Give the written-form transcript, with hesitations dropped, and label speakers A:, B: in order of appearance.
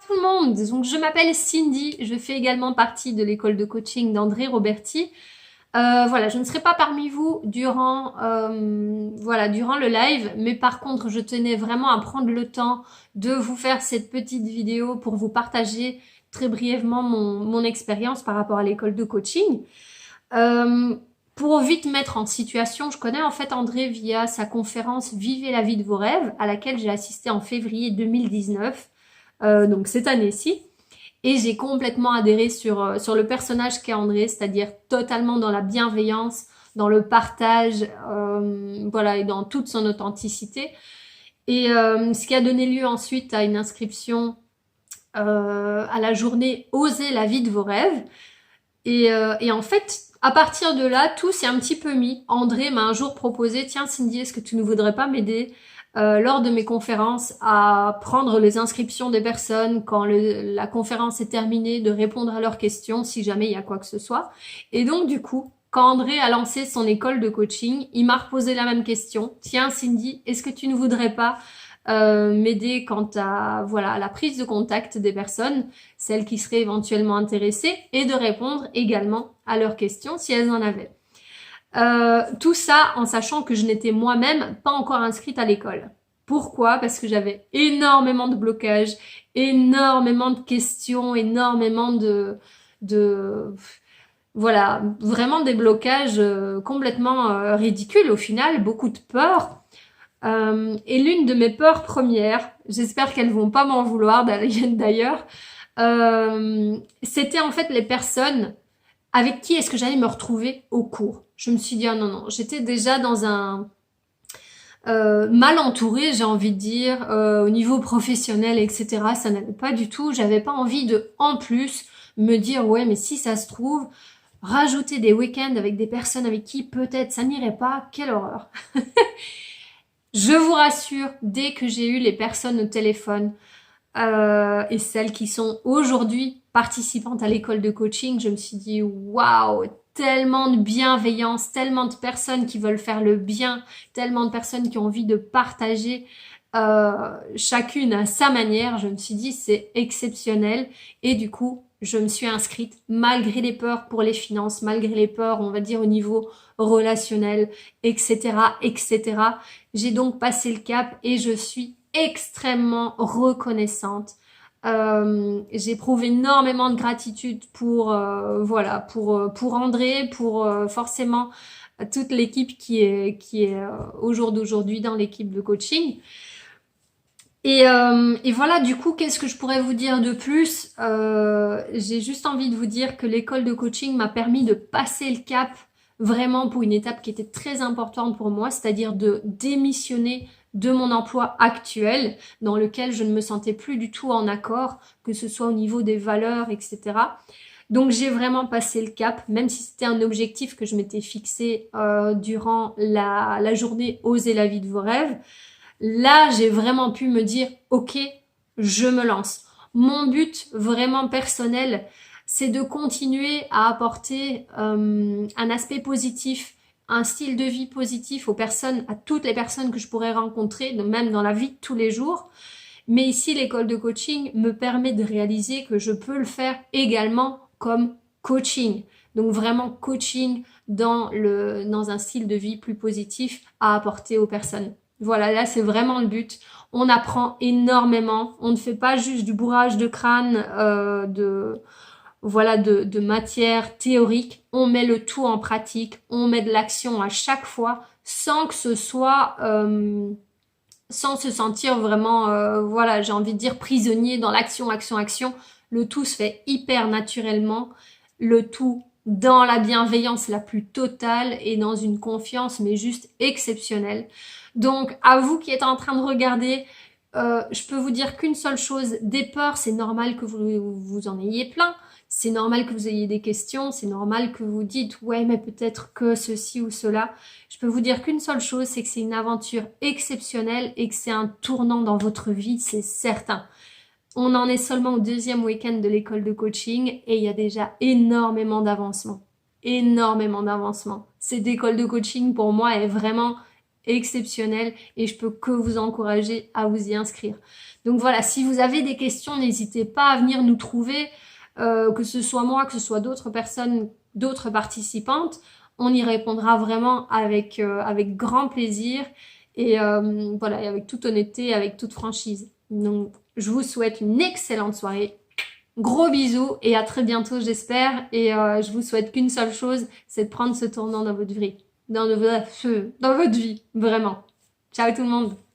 A: tout le monde, donc je m'appelle Cindy, je fais également partie de l'école de coaching d'André Roberti. Voilà, je ne serai pas parmi vous durant le live, mais par contre, je tenais vraiment à prendre le temps de vous faire cette petite vidéo pour vous partager très brièvement mon expérience par rapport à l'école de coaching. Pour vite mettre en situation, je connais en fait André via sa conférence Vivez la vie de vos rêves, à laquelle j'ai assisté en février 2019, donc cette année-ci. Et j'ai complètement adhéré sur le personnage qu'est André, c'est-à-dire totalement dans la bienveillance, dans le partage, voilà, et dans toute son authenticité. Et ce qui a donné lieu ensuite à une inscription à la journée Osez la vie de vos rêves. Et en fait, à partir de là, tout s'est un petit peu mis. André m'a un jour proposé, tiens Cindy, est-ce que tu ne voudrais pas m'aider lors de mes conférences à prendre les inscriptions des personnes quand la conférence est terminée, de répondre à leurs questions si jamais il y a quoi que ce soit. Et donc du coup, quand André a lancé son école de coaching, il m'a reposé la même question. Tiens Cindy, est-ce que tu ne voudrais pas m'aider quant à voilà la prise de contact des personnes, celles qui seraient éventuellement intéressées, et de répondre également à leurs questions si elles en avaient. Tout ça en sachant que je n'étais moi-même pas encore inscrite à l'école. Pourquoi? Parce que j'avais énormément de blocages, énormément de questions, énormément voilà, vraiment des blocages complètement ridicules au final, beaucoup de peur. Et l'une de mes peurs premières, j'espère qu'elles vont pas m'en vouloir d'ailleurs, c'était en fait les personnes avec qui est-ce que j'allais me retrouver au cours. Je me suis dit, ah non, non, j'étais déjà dans un mal entourée, j'ai envie de dire, au niveau professionnel, etc. Ça n'allait pas du tout. J'avais pas envie de, en plus, me dire, ouais, mais si ça se trouve, rajouter des week-ends avec des personnes avec qui peut-être ça n'irait pas, quelle horreur. Je vous rassure, dès que j'ai eu les personnes au téléphone et celles qui sont aujourd'hui participantes à l'école de coaching, je me suis dit waouh, tellement de bienveillance, tellement de personnes qui veulent faire le bien, tellement de personnes qui ont envie de partager chacune à sa manière. Je me suis dit c'est exceptionnel et du coup je me suis inscrite malgré les peurs pour les finances, malgré les peurs on va dire au niveau relationnel, etc., etc. J'ai donc passé le cap et je suis extrêmement reconnaissante. J'éprouve énormément de gratitude pour voilà pour André, pour forcément toute l'équipe qui est au jour d'aujourd'hui dans l'équipe de coaching. Et voilà, du coup, qu'est-ce que je pourrais vous dire de plus? J'ai juste envie de vous dire que l'école de coaching m'a permis de passer le cap vraiment pour une étape qui était très importante pour moi, c'est-à-dire de démissionner de mon emploi actuel dans lequel je ne me sentais plus du tout en accord, que ce soit au niveau des valeurs, etc. Donc j'ai vraiment passé le cap, même si c'était un objectif que je m'étais fixé durant la journée Oser la vie de vos rêves. Là, j'ai vraiment pu me dire, ok, je me lance. Mon but vraiment personnel, c'est de continuer à apporter un aspect positif, un style de vie positif aux personnes, à toutes les personnes que je pourrais rencontrer, même dans la vie de tous les jours. Mais ici, l'école de coaching me permet de réaliser que je peux le faire également comme coaching. Donc vraiment coaching dans un style de vie plus positif à apporter aux personnes. Voilà, là c'est vraiment le but. On apprend énormément. On ne fait pas juste du bourrage de crâne, de matière théorique. On met le tout en pratique. On met de l'action à chaque fois, sans que ce soit, sans se sentir vraiment, j'ai envie de dire prisonnier dans l'action, action, action. Le tout se fait hyper naturellement. Le tout dans la bienveillance la plus totale et dans une confiance mais juste exceptionnelle. Donc à vous qui êtes en train de regarder, je peux vous dire qu'une seule chose, des peurs, c'est normal que vous en ayez plein, c'est normal que vous ayez des questions, c'est normal que vous dites ouais mais peut-être que ceci ou cela. Je peux vous dire qu'une seule chose, c'est que c'est une aventure exceptionnelle et que c'est un tournant dans votre vie, c'est certain. On en est seulement au 2e week-end de l'école de coaching et il y a déjà énormément d'avancement. Énormément d'avancement. Cette école de coaching pour moi est vraiment exceptionnel et je peux que vous encourager à vous y inscrire. Donc voilà, si vous avez des questions, n'hésitez pas à venir nous trouver, que ce soit moi, que ce soit d'autres personnes, d'autres participantes. On y répondra vraiment avec grand plaisir et voilà, et avec toute honnêteté, avec toute franchise. Donc, je vous souhaite une excellente soirée. Gros bisous et à très bientôt, j'espère. Et je vous souhaite qu'une seule chose, c'est de prendre ce tournant dans votre vie. Dans votre vie, vraiment. Ciao tout le monde.